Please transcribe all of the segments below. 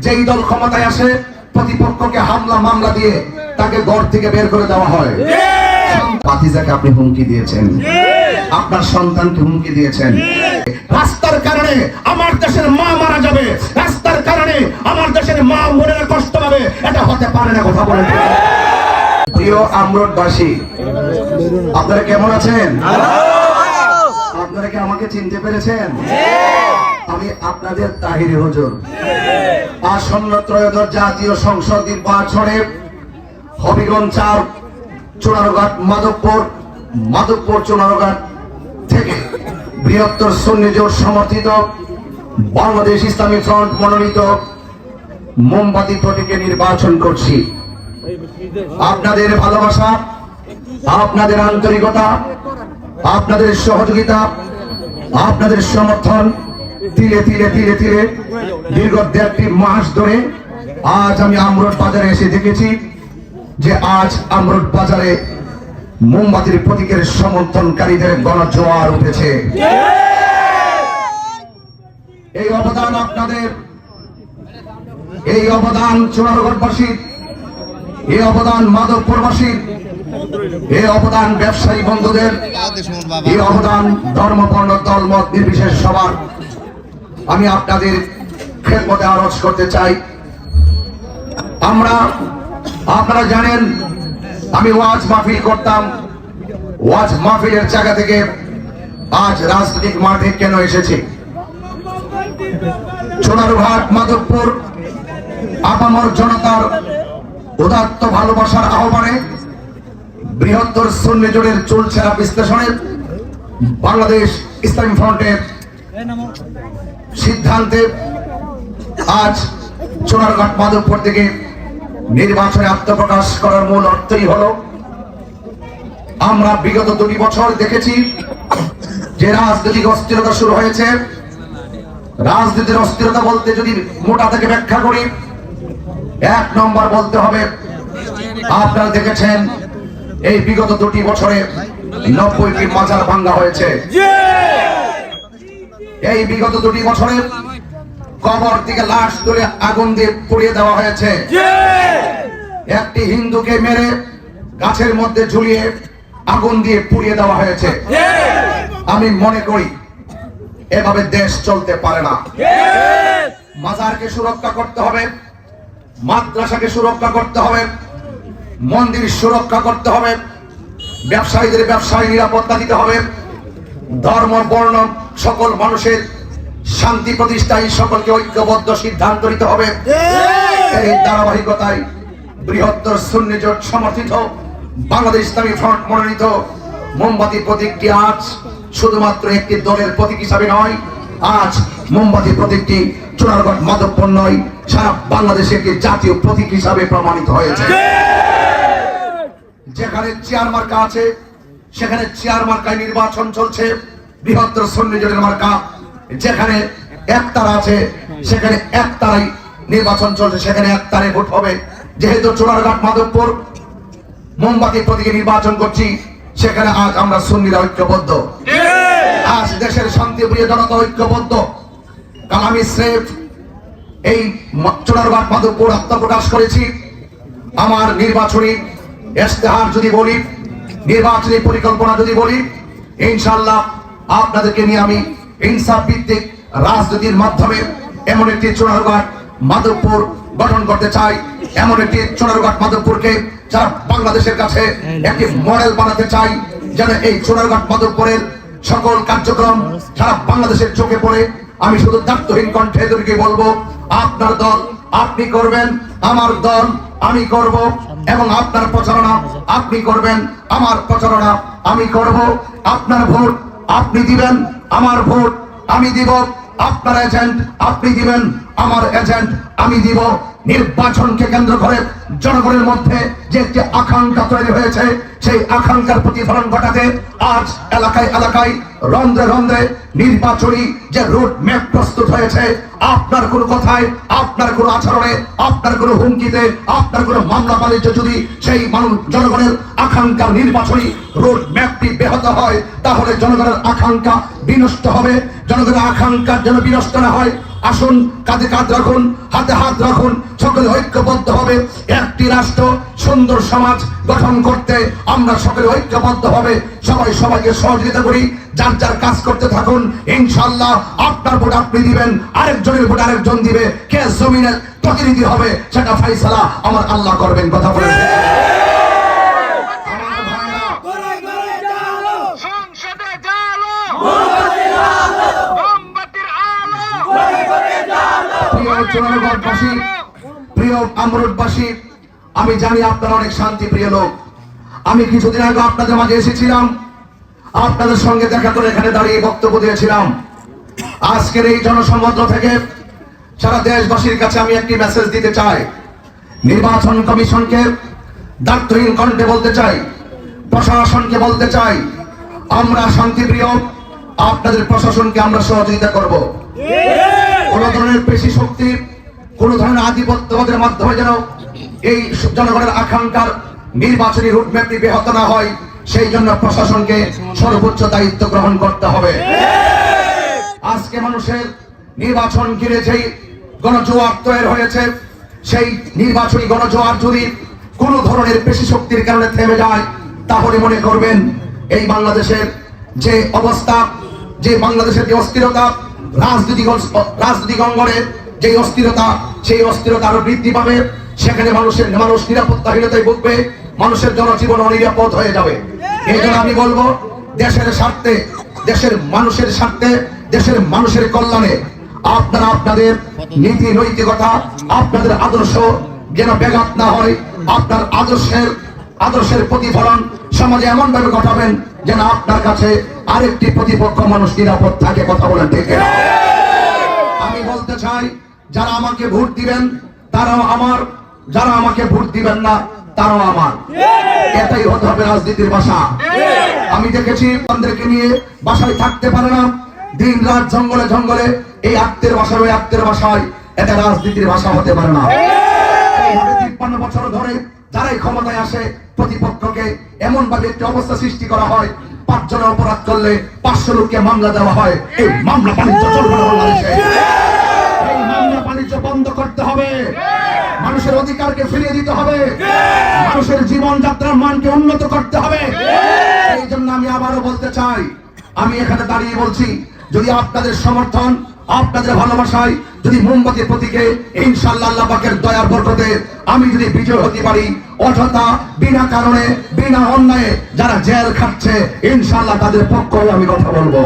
যেই দল ক্ষমতায় আসে প্রতিপক্ষকে হামলা মামলা দিয়ে তাকে ঘর থেকে বের করে দেওয়া হয়। ভাতিজাকে আপনি হুমকি দিয়েছেন, আপনার সন্তানকে হুমকি দিয়েছেন। রাস্তার কারণে আমার দেশের মা মারা যাবে, রাস্তার কারণে আমার দেশের মা বোনেরা কষ্ট পাবে, এটা হতে পারে না। কথা বলেন। প্রিয় আমরোডবাসী, আপনারা কেমন আছেন? আপনারা কি আমাকে চিনতে পেরেছেন? আমি আপনাদের তাহিরি হুজুর। আসন্ন ত্রয়োদশ জাতীয় সংসদ নির্বাচনে হবিগঞ্জ ৪, চুনারুঘাট, মাধবপুর চুনারুঘাট থেকে বৃহত্তর সুন্নি জোট সমর্থিত বাংলাদেশ ইসলামী ফ্রন্ট মনোনীত মোমবাতি প্রতীকে নির্বাচন করছি। আপনাদের ভালোবাসা, আপনাদের আন্তরিকতা, আপনাদের সহযোগিতা, আপনাদের সমর্থন তিলে তিলে তিলে তিলে দীর্ঘ ১.৫ মাস ধরে আজ আমি আমরোড বাজারে এসে দেখেছি যে আজ আমরোড বাজারে মোমবাতির প্রতীকের সমর্থনকারীদের গণজোয়ার উঠেছে। এই অবদান আপনাদের, এই অবদান চুনারুঘাটবাসীর, এই অবদান মাধবপুরবাসীর, এই অবদান ব্যবসায়ী বন্ধুদের, এই অবদান ধর্ম বর্ণ দলমত নির্বিশেষে সবার। আমি আপনাদের খেদমতে আরজ করতে চাই। আপনারা জানেন আমি ওয়াজ মাহফিল করতাম। ওয়াজ মাহফিলের জায়গা থেকে আজ রাজনৈতিক মাঠে কেন এসেছি? চুনারুঘাট, মাধবপুর আপামর জনতার উদাত্ত ভালোবাসার আহ্বানে বৃহত্তর সুন্নি জোটের চুলছেরা বিশ্লেষণে বাংলাদেশ ইসলামী ফ্রন্টের সিদ্ধান্তে আজ চুনারুঘাট, মাধবপুর থেকে নির্বাচনে আত্মপ্রকাশ করার মূল অর্থই হলো আমরা বিগত ২ বছর দেখেছি যে রাজনৈতিক অস্থিরতা শুরু হয়েছে। রাজনীতির অস্থিরতা বলতে যদি মোটা থেকে ব্যাখ্যা করি, ১ নম্বর বলতে হবে আপনারা দেখেছেন এই বিগত ২টি বছরে ৯০টি মাজার ভাঙ্গা হয়েছে। এই বিগত ২টি বছরে কবর থেকে লাশ তুলে আগুন দিয়ে পুড়িয়ে দেওয়া হয়েছে। একটি হিন্দুকে মেরে গাছের মধ্যে ঝুলিয়ে আগুন দিয়ে পুড়িয়ে দেওয়া হয়েছে। আমি মনে করি এভাবে দেশ চলতে পারে না। মাজারকে সুরক্ষা করতে হবে, মাদ্রাসাকে সুরক্ষা করতে হবে, মন্দির সুরক্ষা করতে হবে, ব্যবসায়ীদের ব্যবসায় নিরাপত্তা দিতে হবে, ধর্ম বর্ণ সকল মানুষের শান্তি প্রতিষ্ঠায় সকলকে ঐক্যবদ্ধ সিদ্ধান্ত নিতে হবে। এই ধারাবাহিকতায় বৃহত্তর সুন্নি জোট সমর্থিত বাংলাদেশ ইসলামী ফ্রন্ট মনোনীত মোমবাতি প্রতীকটি আজ শুধুমাত্র একটি দলের প্রতীক হিসাবে নয়, আজ মোমবাতি প্রতীকটি চুনারুঘাট, মাধবপুর নয়, সারা বাংলাদেশে একটি জাতীয় প্রতীক হিসাবে প্রমাণিত হয়েছে। যেখানে চেয়ার মার্কা আছে সেখানে চেয়ার মার্কায় নির্বাচন চলছে, বৃহত্তর সুন্নি জোটের মার্কা। যেখানে একতারা আছে সেখানে একতারাই নির্বাচন চলছে, সেখানে একতারে ভোট হবে। যেহেতু চুনারুঘাট, মাধবপুর মোমবাতি প্রতীকে নির্বাচন করছি, সেখানে আজ আমরা সুন্নিরা ঐক্যবদ্ধ, আজ দেশের শান্তিপ্রিয় জনতা ঐক্যবদ্ধ। কাল আমি স্রেফ এই চুনারুঘাট, মাধবপুর আত্মপ্রকাশ করেছি। আমার নির্বাচনী ইশতেহার যদি বলি, নির্বাচনী পরিকল্পনা যদি বলি, ইনশাআল্লাহ আপনাদেরকে নিয়ে আমি ইনসাফ ভিত্তিক রাজনীতির মাধ্যমে এমন একটি চুনারুঘাট, মাধবপুর গঠন করতে চাই। এমন একটি চুনারুঘাট, মাধবপুরকে যারা বাংলাদেশের কাছে একটি মডেল বানাতে চাই, যেন এই চুনারুঘাট, মাধবপুরের সকল কার্যক্রম সারা বাংলাদেশের চোখে পড়ে। আমি শুধু দায়িত্বহীন কণ্ঠে এদেরকে বলবো, আপনার দল আপনি করবেন, আমার দল আমি করব, এবং আপনার প্রচারণা আপনি করবেন, আমার প্রচারণা আমি করব। আপনার ভোট আপনি দিবেন, আমার ভোট আমি দিব। আপনার এজেন্ট আপনি দিবেন, আমার এজেন্ট আমি দিব। নির্বাচনকে কেন্দ্র করে জনগণের মধ্যে যে একটি আকাঙ্ক্ষা তৈরি হয়েছে, সেই আকাঙ্ক্ষার প্রতিফলন ঘটাতে আজ এলাকায় এলাকায়, রন্ধ্রে রন্ধ্রে নির্বাচনী যে রুট ম্যাপ প্রস্তুত হয়েছে। আপনার কোন কথায়, আপনার কোন আচরণে, আপনার কোন হুমকিতে, আপনার কোন মামলা বাণিজ্য যদি সেই মানুষ জনগণের আকাঙ্ক্ষা নির্বাচনী রুট ম্যাপটি ব্যাহত হয়, তাহলে জনগণের আকাঙ্ক্ষা বিনষ্ট হবে। জনগণের আকাঙ্ক্ষা যেন বিনষ্ট না হয়, আসুন কাঁধে কাঁধ রাখুন, হাতে হাত রাখুন, সকলে ঐক্যবদ্ধ হবে একটি রাষ্ট্র সুন্দর সমাজ গঠন করতে। আমরা সকলে ঐক্যবদ্ধ হবে, সবাই সবাইকে সহযোগিতা করি, যার যার কাজ করতে থাকুন। ইনশাআল্লাহ আপনার ভোট আপনি দিবেন, আরেকজনের ভোট আরেকজন দিবে, কে জমিনের প্রতিনিধি হবে সেটা ফয়সালা আমার আল্লাহ করবেন। কথা বলেন প্রিয় আমরুটবাসী, আমি জানি আপনারা অনেক শান্তি প্রিয় লোক। আমি কিছুদিন আগে আপনাদের মাঝে এসেছিলাম, আপনাদের সঙ্গে দেখা করে এখানে দাঁড়িয়ে বক্তব্য দিয়েছিলাম। আজকের এই জনসংবাদ থেকে সারা দেশবাসীর কাছে আমি একটি মেসেজ দিতে চাই। নির্বাচন কমিশনকে দায়িত্বহীন কণ্ঠে বলতে চাই, প্রশাসনকে বলতে চাই, আমরা শান্তিপ্রিয়, আপনাদের প্রশাসনকে আমরা সহযোগিতা করব। কোন ধরনের পেশি শক্তি, কোন ধরনের আধিপত্যবাদের মাধ্যমে যেন এই জনগণের আকাঙ্ক্ষার নির্বাচনী রুটম্যাপটি ব্যাহত না হয়, সেই জন্য প্রশাসনকে সর্বোচ্চ দায়িত্ব গ্রহণ করতে হবে। আজকে মানুষের নির্বাচন ঘিরে যেই গণজোয়ার তৈরি হয়েছে, সেই নির্বাচনী গণজোয়ার যদি কোন ধরনের পেশি শক্তির কারণে থেমে যায়, তাহলে মনে করবেন এই বাংলাদেশের যে অবস্থা, যে বাংলাদেশের যে অস্থিরতা, রাজনৈতিক অঙ্গনে যে অস্থিরতা, সেই অস্থিরতা আরো বৃদ্ধি পাবে। সেখানে মানুষ নিরাপত্তাহীনতায় ভুগবে, মানুষের জনজীবন অনিরাপদ হয়ে যাবে। এই জন্য আমি বলবো, দেশের স্বার্থে, দেশের মানুষের স্বার্থে, দেশের মানুষের কল্যাণে আপনারা আপনাদের নীতি নৈতিকতা, আপনাদের আদর্শ যেন ব্যাঘাত না হয়। আপনার আদর্শের প্রতিফলন সমাজে এমন ভাবে ঘটাবেন যেন আপনার কাছে আরেকটি প্রতিপক্ষ মানুষ নিরাপদ থাকে। কথা বলেন ঠিক না? আমি বলতে চাই, যারা আমাকে ভোট দিবেন তারাও আমার, যারা আমাকে ভোট দিবেন না তারাও আমার। এটাই হতে হবে রাজনীতির ভাষা। আমি দেখেছি আমাদেরকে নিয়ে বাসায় থাকতে পারে না, দিন রাত জঙ্গলে জঙ্গলে, এই আত্মের ভাষায় ওই আত্মের ভাষায়, এটা রাজনীতির ভাষা হতে পারে না। 53 বছর ধরে যারাই ক্ষমতায় আসে, প্রতিপক্ষকে এমন ভাবে একটি অবস্থা সৃষ্টি করা হয়, 5 জনের অপরাধ করলে 500 লোককে মামলা দেওয়া হয়। এই মামলা বাণিজ্য চলবে না বাংলাদেশে। এই মামলা বাণিজ্য বন্ধ করতে হবে, মানুষের অধিকারকে ফিরিয়ে দিতে হবে, মানুষের জীবনযাত্রার মানকে উন্নত করতে হবে। এই জন্য আমি আবারও বলতে চাই, আমি এখানে দাঁড়িয়ে বলছি, যদি আপনাদের সমর্থন, আপনাদের ভালোবাসায়, যদি মোমবাতির প্রতীকে ইনশাআল্লাহ আল্লাহ পাকের দয়ার বরকতে আমি যদি বিজয় হতে পারি, অযথা বিনা কারণে বিনা অন্যায়ে যারা জেল খাচ্ছে, ইনশাআল্লাহ তাদের পক্ষে আমি কথা বলবো।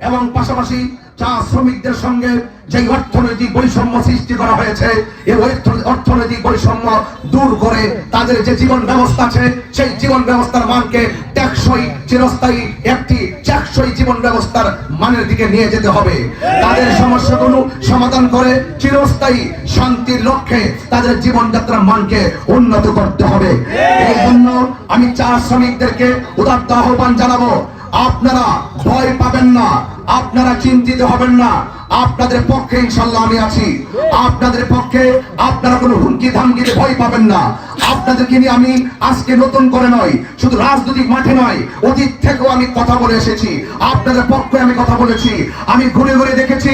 এবং পাশাপাশি চা শ্রমিকদের সঙ্গে যে অর্থনৈতিক বৈষম্য সৃষ্টি করা হয়েছে, এই অর্থনৈতিক বৈষম্য দূর করে তাদের যে জীবন ব্যবস্থা আছে, সেই জীবন ব্যবস্থার মানকে টেকসই, চিরস্থায়ী একটি টেকসই জীবন ব্যবস্থার মানের দিকে নিয়ে যেতে হবে। তাদের সমস্যাগুলো সমাধান করে চিরস্থায়ী শান্তির লক্ষ্যে তাদের জীবনযাত্রার মানকে উন্নত করতে হবে। এই জন্য আমি চা শ্রমিকদেরকে উদাত্ত আহ্বান জানাবো, আপনারা ভয় পাবেন না, আপনারা চিন্তিত হবেন না, আপনাদের পক্ষে ইনশাআল্লাহ আমি আছি। আপনাদের পক্ষে আপনারা কোনো হুমকি ধামকিতে ভয় পাবেন না। আপনাদেরকে নিয়ে আমি আজকে নতুন করে নয়, শুধু রাজনৈতিক মাঠে নয়, অতীত থেকেও আমি কথা বলে এসেছি, আপনাদের পক্ষে আমি কথা বলেছি। আমি ঘুরে ঘুরে দেখেছি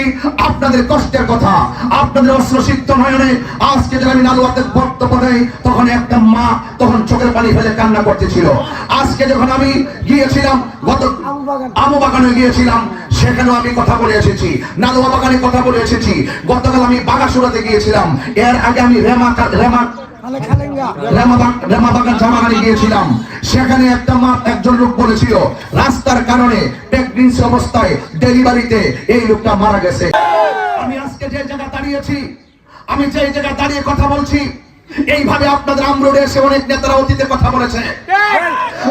আপনাদের কষ্টের কথা, আপনাদের অশ্রুসিক্ত নয়নে আজকে যখন আমি নালুয়াতে বক্তব্য দেই, তখন একটা মা তখন চোখের পানি ফেলে কান্না করতেছিল। আজকে যখন আমি গিয়েছিলাম, গত আমু বাগানে গিয়েছিলাম, সেখানেও আমি কথা বলে এসেছি, নালুয়া বাগানে কথা বলে এসেছি। গতকাল আমি বাগাসুরাতে গিয়েছিলাম, এর আগে আমি রেমা বাগান জামাগানে গিয়েছিলাম। সেখানে একজন লোক বলেছিল রাস্তার কারণে প্রেগন্যান্সি অবস্থায় ডেলিভারিতে এই লোকটা মারা গেছে। আমি আজকে যে জায়গা দাঁড়িয়েছি, আমি যে জায়গা দাঁড়িয়ে কথা বলছি, এইভাবে আপনাদের আমরোডে এসে অনেক নেতারা অতীতে কথা বলেছে।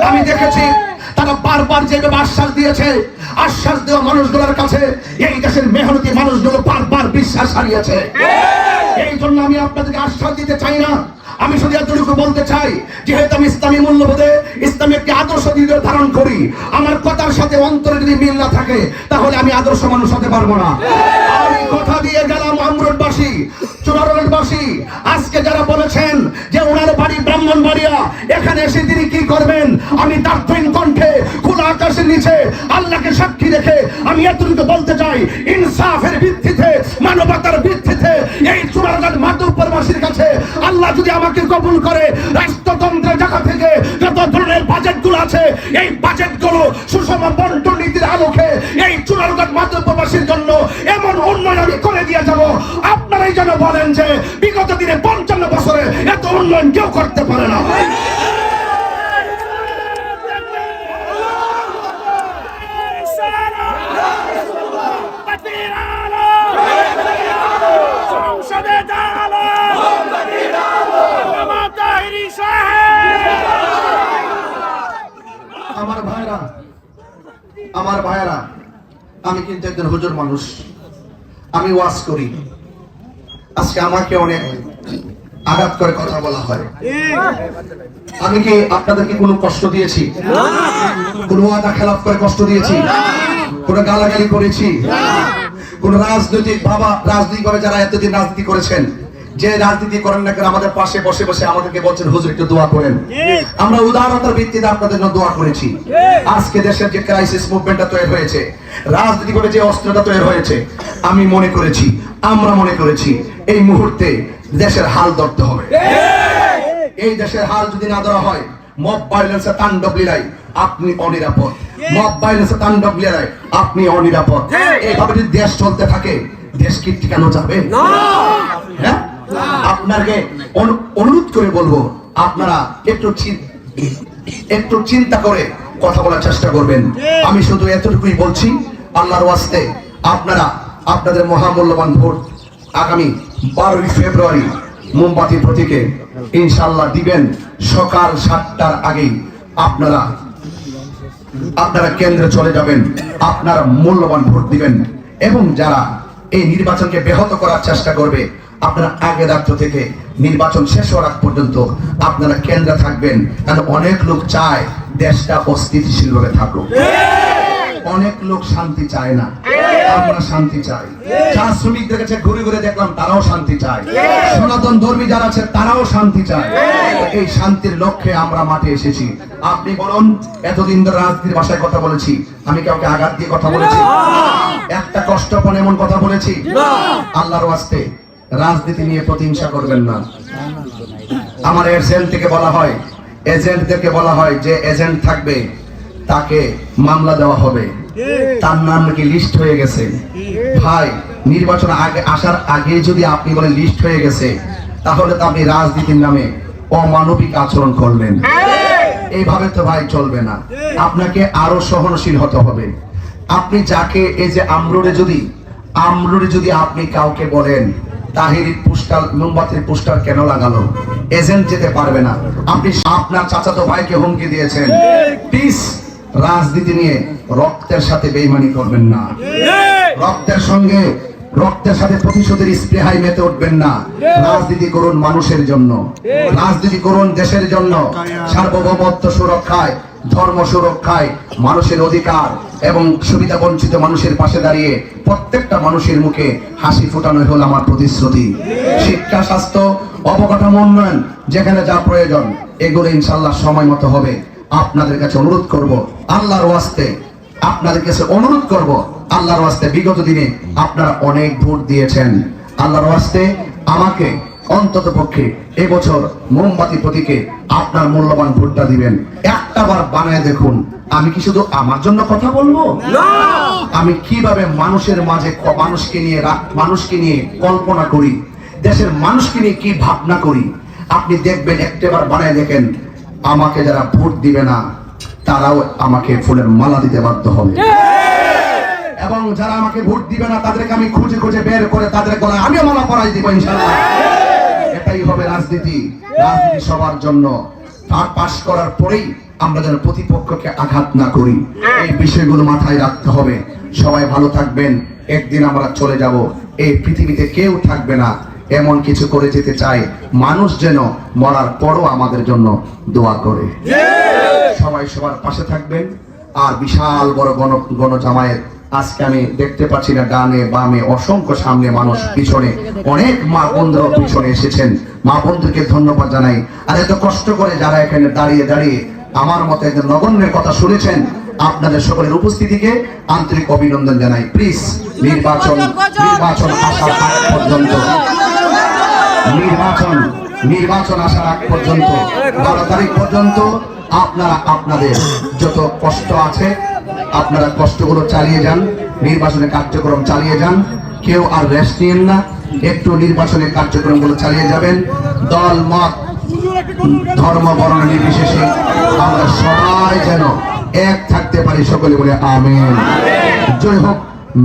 আমি দেখেছি তারা বারবার যেভাবে আশ্বাস দিয়েছে, আশ্বাস দেওয়া মানুষগুলোর কাছে এই দেশের মেহনতি মানুষগুলো বারবার বিশ্বাস হারিয়েছে। এই জন্য আমি আপনাদেরকে আশ্বাস দিতে চাই না, আমি শুধু এতটুকু বলতে চাই, যেহেতু আমি ইসলামী মূল্যবোধে ইসলামী একটি আদর্শ ধারণ করি, আমার কথার সাথে অন্তরে যদি মিল না থাকে, তাহলে আমি আদর্শ মানুষ হতে পারবো না। আমি কথা দিয়ে গেলাম আমরোডবাসী, চুনারোডবাসী, আজকে যারা বলেছেন যে ওনার বাড়ি ব্রাহ্মণবাড়িয়া, এখানে এসে তিনি কি করবেন, আমি দার্থহীন কণ্ঠে খোলা আকাশের আরশের নিচে আল্লাহকে সাক্ষী রেখে আমি এতটুকু বলতে চাই, ইনসাফের ভিত্তিতে, মানবতার ভিত্তিতে এই চুনারঘাট মাধবপুরবাসীর কাছে আল্লাহ যদি আমাকে কবুল করে, রাষ্ট্রতন্ত্রের জায়গা থেকে যত ধরনের বাজেটগুলো আছে এই বাজেটগুলো সুষম বন্টন নীতির আলোকে এই চুনারঘাট মাধবপুরবাসীর জন্য এমন উন্নয়ন আমি করে দিয়ে যাব, আপনারাই যেন বলেন যে বিগত দিনে 55 বছরে এত উন্নয়ন কেউ করতে পারে না। আমার ভাইরা, আমি কিন্তু একজন হুজুর মানুষ, আমি ওয়াজ করি। আজকে আমাকে অনেক আঘাত করে কথা বলা হয়। আমি কি আপনাদেরকে কোনো কষ্ট দিয়েছি? কোন ওয়াদা খেলাফ করে কষ্ট দিয়েছি? কোন গালাগালি করেছি? কোন রাজনৈতিকভাবে যারা এতদিন রাজনীতি করেছেন, যে রাজনীতি করেন না কেন, আমাদের পাশে বসে বসে আমাদেরকে বলছেন হুজুর একটু দোয়া করেন। আমরা উদারতার ভিত্তিতে আপনাদের জন্য দোয়া করেছি। আজকে দেশের যে ক্রাইসিস মুভমেন্টটা তৈরি হয়েছে, রাজনীতি করে যে অস্ত্রটা তৈরি হয়েছে, আমি মনে করেছি, আমরা মনে করেছি এই মুহূর্তে দেশের হাল ধরতে হবে। এই দেশের হাল যদি না ধরা হয়, মব ভায়োলেন্সে তাণ্ডব লীলায় আপনি অনিরাপদ, মব ভায়োলেন্সে তাণ্ডব লীলায় আপনি অনিরাপদ। এইভাবে যদি দেশ চলতে থাকে, দেশ কি টিকানো যাবে? হ্যাঁ, আপনাকে অনুরোধ করে বলবো, আপনারা একটু চিন্তা করে কথা বলার চেষ্টা করবেন। আমি শুধু এতটুকুই বলছি, আল্লাহর ওয়াস্তে আপনারা আপনাদের মহামূল্যবান ভোট আগামী 12 ফেব্রুয়ারি মোমবাতি প্রতীকে ইনশাআল্লাহ দিবেন। সকাল 7টার আগেই আপনারা কেন্দ্রে চলে যাবেন, আপনারা মূল্যবান ভোট দিবেন। এবং যারা এই নির্বাচনকে ব্যাহত করার চেষ্টা করবে, আপনারা আগে রাত্র থেকে নির্বাচন শেষ হওয়ার আগ পর্যন্ত আপনারা কেন্দ্রে থাকবেন। কারণ অনেক লোক চায় দেশটা অস্থিতিশীল ভাবে থাকুক, অনেক লোক শান্তি চায় না, আমরা শান্তি চাই। চা শ্রমিকদের কাছে ঘুরে ঘুরে দেখলাম, তারাও শান্তি চায়। সনাতন ধর্মী যারা আছে তারাও শান্তি চায়। এই শান্তির লক্ষ্যে আমরা মাঠে এসেছি। আপনি বলুন, এতদিন ধরে রাজনীতির ভাষায় কথা বলেছি, আমি কাউকে আঘাত দিয়ে কথা বলেছি? একটা কষ্টপন এমন কথা বলেছি? আল্লাহর ওয়াস্তে রাজনীতি নিয়ে প্রতিহিংসা করবেন না। আমার এজেন্টদেরকে বলা হয় যে এজেন্ট থাকবে তাকে মামলা দেওয়া হবে, তার নাম নাকি লিস্ট হয়ে গেছে। ভাই, নির্বাচন আসার আগে যদি আপনি বলেন লিস্ট হয়ে গেছে, তাহলে তো আপনি রাজনীতির নামে অমানবিক আচরণ করলেন। এইভাবে তো ভাই চলবে না, আপনাকে আরো সহনশীল হতে হবে। আপনি যাকে, এই যে আমরুরে যদি আপনি কাউকে বলেন তাহিরির পোস্টার, মোমবাতির পোস্টার কেন লাগালো, এজেন্ট যেতে পারবে না। আপনি আপনার চাচাতো ভাইকে হুমকি দিয়েছেন। প্লিজ রাজনীতি নিয়ে রক্তের সাথে বেইমানি করবেন না, রক্তের সাথে প্রতিশোধের স্পৃহায় মেতে উঠবেন না। রাজনীতি করুন মানুষের জন্য, রাজনীতি করুন দেশের জন্য, সার্বভৌমত্ব সুরক্ষায়, ধর্ম সুরক্ষায়, মানুষের অধিকার এবং সুবিধা বঞ্চিত মানুষের পাশে দাঁড়িয়ে প্রত্যেকটা মানুষের মুখে হাসি ফোটানোই হল আমার প্রতিশ্রুতি। শিক্ষা, স্বাস্থ্য, অবকাঠামো উন্নয়ন, যেখানে যা প্রয়োজন এগুলো ইনশাআল্লাহ সময় মতো হবে। আপনাদের কাছে অনুরোধ করব, আল্লাহর ওয়াস্তে আপনাদের কাছে অনুরোধ করব, আল্লাহর ওয়াস্তে বিগত দিনে আপনারা অনেক ভোট দিয়েছেন। আল্লাহর ওয়াস্তে আমাকে অন্তত পক্ষে এবছর মোমবাতি প্রতীকে আপনার মূল্যবান ভোটটা দিবেন। একটা বার বানায় দেখুন, আমি কি শুধু আমার জন্য কথা বলবো? আমি কিভাবে মানুষের মাঝে মানুষকে নিয়ে কল্পনা করি, দেশের মানুষকে নিয়ে কি ভাবনা করি, আপনি দেখবেন। একটাবার বানায় দেখেন, আমাকে যারা ভোট দিবে না তারাও আমাকে ফুলের মালা দিতে বাধ্য হবে, এবং যারা আমাকে ভোট দিবে না তাদেরকে আমি খুঁজে খুঁজে বের করে তাদের গলায় আমিও মালা পরাই দিব ইনশাআল্লাহ। এটাই হবে রাজনীতি। রাজনীতি সবার জন্য। তার পাশ করার পরেই আমরা যেন প্রতিপক্ষকে আঘাত না করি, এই বিষয়গুলো মাথায় রাখতে হবে। সবাই ভালো থাকবেন। একদিন আমরা চলে যাব, এই পৃথিবীতে কেউ থাকবে না। এমন কিছু করে যেতে চাই, মানুষ যেন মরার পরও আমাদের জন্য দোয়া করে। সবাই সবার পাশে থাকবেন। আর বিশাল বড় গণজামায়াত আজকে আমি দেখতে পাচ্ছি না, ডানে বামে অসংখ্য, সামনে মানুষ, পিছনে অনেক মা বন্ধুরা পিছনে এসেছেন। মা বন্ধুকে ধন্যবাদ জানাই। আর এত কষ্ট করে যারা এখানে দাঁড়িয়ে আমার মতো একজন নগণ্যের কথা শুনেছেন, আপনাদের সকলের উপস্থিতিকে আন্তরিক অভিনন্দন জানাই। প্লিজ নির্বাচন আসার আগ পর্যন্ত নির্বাচন আসার আগ পর্যন্ত 12 তারিখ পর্যন্ত আপনারা আপনাদের যত কষ্ট আছে আপনারা কষ্টগুলো চালিয়ে যান, নির্বাচনের কার্যক্রম চালিয়ে যান, কেউ আর রেস্ট নিয়েন না, একটু নির্বাচনের কার্যক্রমগুলো চালিয়ে যাবেন। দল মত ধর্ম বর্ণ নির্বিশেষে আমরা সবাই যেন এক থাকতে পারি, সকলে বলে আমিন। জয় হোক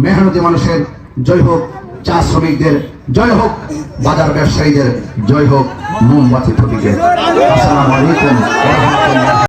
মেহনতি মানুষের, জয় হোক চা শ্রমিকদের, জয় হোক বাজার ব্যবসায়ীদের, জয় হোক মোমবাতি প্রতীকের। আসসালামু আলাইকুম।